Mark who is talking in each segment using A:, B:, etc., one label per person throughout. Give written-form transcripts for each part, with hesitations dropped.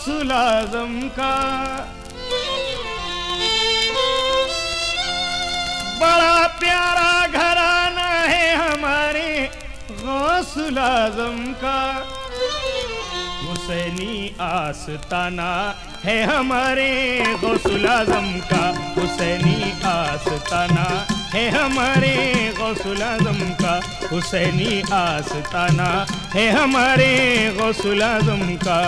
A: गौसुल आज़म का बड़ा प्यारा घराना है हमारे गौसुल आज़म का। हुसैनी आस्ताना है हमारे गौसुल आज़म का। हुसैनी आस्ताना है हमारे गौसुल आज़म का। हुसैनी आस्ताना है हमारे गौसुल आज़म का।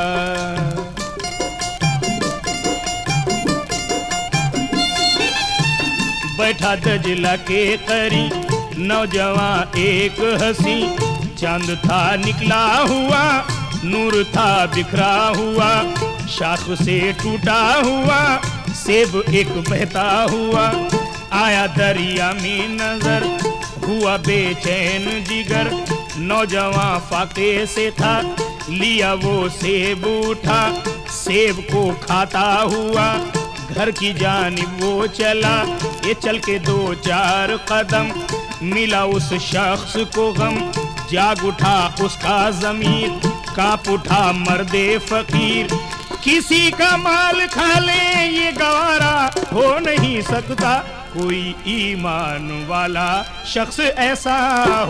A: बैठा दजला के करीब नौजवान एक हंसी, चांद था निकला हुआ, नूर था बिखरा हुआ, शाख से टूटा हुआ, सेब एक बहता हुआ। आया दरिया में नजर, हुआ बेचैन जिगर, नौजवान फाके से था, लिया वो सेब उठा, सेब को खाता हुआ घर की जानिब वो चला। ये चल के 2-4 कदम, मिला उस शख्स को गम, जाग उठा उसका ज़मीर, कांप उठा मर्दे फकीर। किसी का माल खा ले ये गवारा हो नहीं सकता, कोई ईमान वाला शख्स ऐसा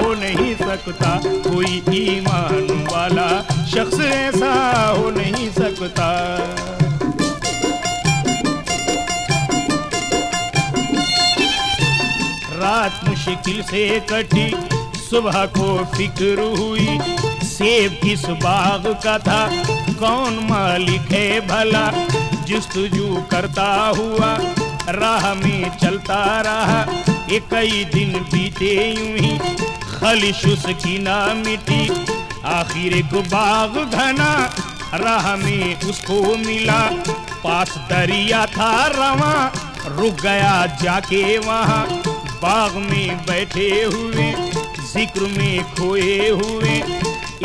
A: हो नहीं सकता, कोई ईमान वाला शख्स ऐसा हो नहीं सकता। रात मुश्किल से कटी, सुबह को फिक्र हुई, सेब किस बाग का था, कौन मालिक है भला। जुस्तजू करता हुआ राह में चलता रहा, ये कई दिन बीते यूं ही, खलिश उसकी ना मिटी। आखिर एक बाग घना राह में उसको मिला, पास दरिया था रवा, रुक गया जाके वहाँ। बाग में बैठे हुए जिक्र में खोए हुए,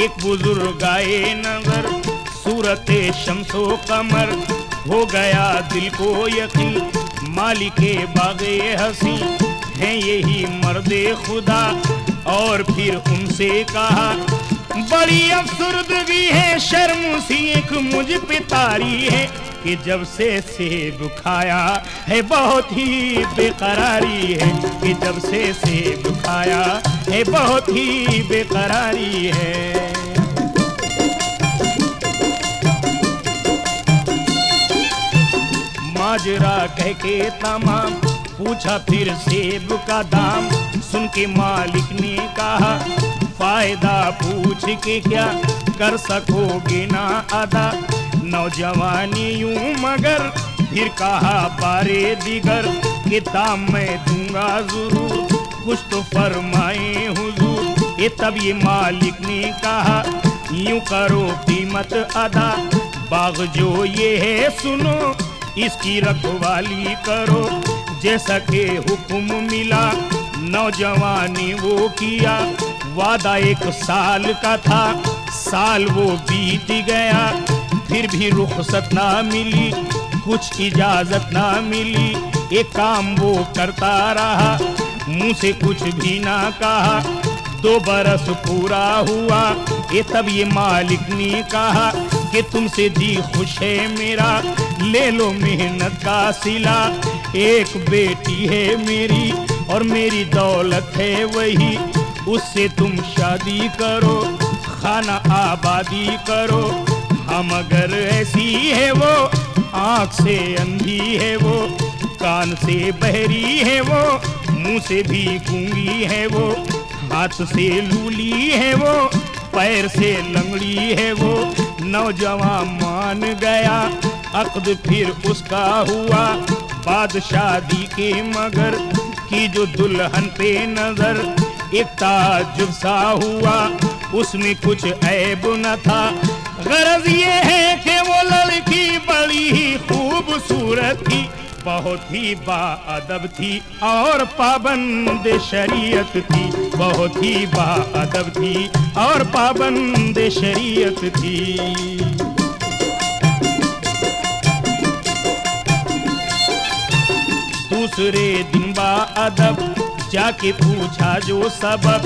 A: एक बुजुर्ग आए नजर, सूरत शम्सो कमर, हो गया दिल को यकीन, मालिके बागे हसी हैं यही मर्दे खुदा। और फिर उनसे कहा, बड़ी अफसुर्दगी है, शर्म सी एक मुझ पे तारी है, कि जब से सेब खाया है बहुत ही बेकरारी है, कि जब से सेब खाया है बहुत ही बेकरारी है। माजरा कह के तमाम, पूछा फिर सेब का दाम, सुन के मालिक ने कहा, फायदा पूछ के क्या कर सकोगे ना अदा। नौजवानी यूं मगर फिर कहा बारे दिगर, कि दाम मैं दूंगा जरूर, कुछ तो फरमाए हुजूर। ये तब ये मालिक ने कहा, यूं करो कीमत अदा, बाग जो ये है सुनो, इसकी रखवाली करो, जैसा के हुक्म मिला। नौजवानी वो किया, वादा 1 साल का था, साल वो बीत गया, फिर भी रुखसत ना मिली, कुछ इजाजत ना मिली। एक काम वो करता रहा, मुंह से कुछ भी ना कहा। 2 बरस पूरा हुआ, ये तब ये मालिक ने कहा, कि तुमसे जी खुश है मेरा, ले लो मेहनत का सिला। एक बेटी है मेरी और मेरी दौलत है वही, उससे तुम शादी करो, खाना आबादी करो। हम अगर ऐसी है वो, आँख से अंधी है वो, कान से बहरी है वो, मुंह से भी गूंगी है वो, हाथ से लूली है वो, पैर से लंगड़ी है वो। नौजवान मान गया, अक्द फिर उसका हुआ, बाद शादी के मगर की जो दुल्हन पे नजर, एक ताज्जुब सा हुआ, उसमें कुछ ऐब न था। गरज ये है कि वो लड़की बड़ी ही खूबसूरत थी, बहुत ही बाअदब थी और पाबंद शरीयत थी, बहुत ही बाअदब थी और पाबंद शरीयत थी। दूसरे दिन बाअदब जाके पूछा जो सबब,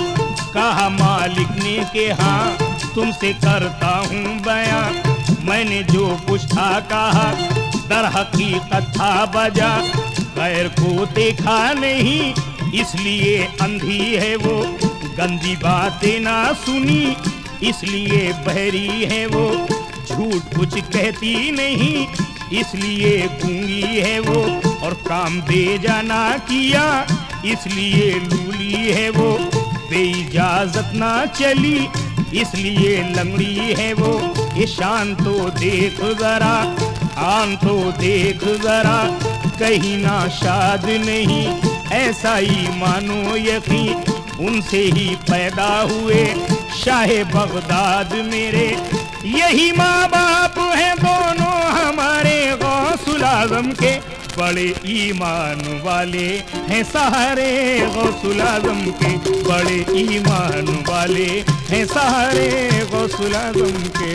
A: कहा मालिक ने के हाँ तुमसे करता हूँ बयां, मैंने जो कुछ था कहा दर हकीकत था बजा, गैर को देखा नहीं इसलिए अंधी है वो, गंदी बातें ना सुनी इसलिए बहरी है वो, झूठ कुछ कहती नहीं इसलिए गूंगी है वो, और काम बेजाना किया इसलिए लूली है वो, बेइजाजत ना चली इसलिए लंगड़ी है वो। ये शान तो देख जरा, आन तो देख जरा, कहीं ना शाद नहीं ऐसा ही मानो यकीन, उनसे ही पैदा हुए शाहे बगदाद मेरे, यही माँ बाप हैं दोनों हमारे गौसुल आज़म के, बड़े ईमान वाले हैं सहारे गौसुल आज़म के, बड़े ईमान वाले हैं सहारे गौसुल आज़म के।